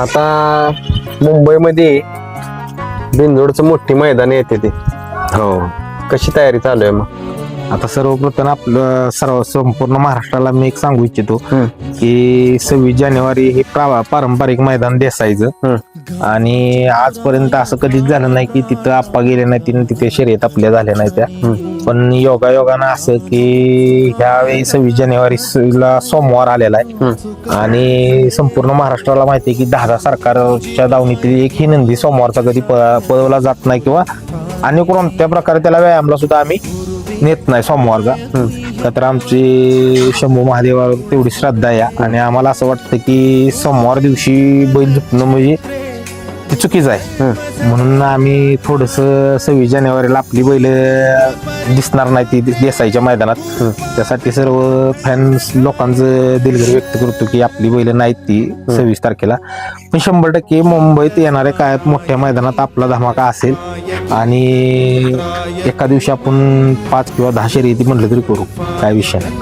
आता मुंबईमध्ये बिनजोडचं मोठी मैदान येते ती हो. कशी तयारी चालू आहे मग? आता सर्वप्रथम आपलं संपूर्ण महाराष्ट्राला मी एक सांगू इच्छितो हम्म. की 26 जानेवारी हे पारंपरिक मैदान देसायचं आणि आजपर्यंत असं कधीच झालं नाही की तिथं आप्पा गेले नाही तिथे शर्यत आपल्या झाल्या नाही त्या. पण योगायोगानं असं की ह्यावेळी 26 जानेवारीला सोमवार आलेला आहे आणि संपूर्ण महाराष्ट्राला माहिती आहे की 10 सरकारच्या दावणीतील एकही नंदी सोमवारचा कधी पळवला जात नाही किंवा आणि कोणत्या प्रकारे त्याला व्यायामला सुद्धा आम्ही नेत नाही सोमवारचा. का तर आमची शंभू महादेवावर तेवढी श्रद्धा आहे आणि आम्हाला असं वाटतं की सोमवार दिवशी बैल झुकणं म्हणजे ते चुकीचं आहे. म्हणून आम्ही थोडस 26 जानेवारीला आपली बैल दिसणार नाही ती देसाईच्या मैदानात. त्यासाठी सर्व फॅन्स लोकांचं दिलगिरी व्यक्त करतो की आपली बैल नाहीत ती 26 तारखेला. पण 100% मुंबईत येणाऱ्या काळात मोठ्या मैदानात आपला धमाका असेल आणि एका दिवशी आपण 5 किंवा 10 शर्यती म्हटलं तरी करू, काय विषय नाही.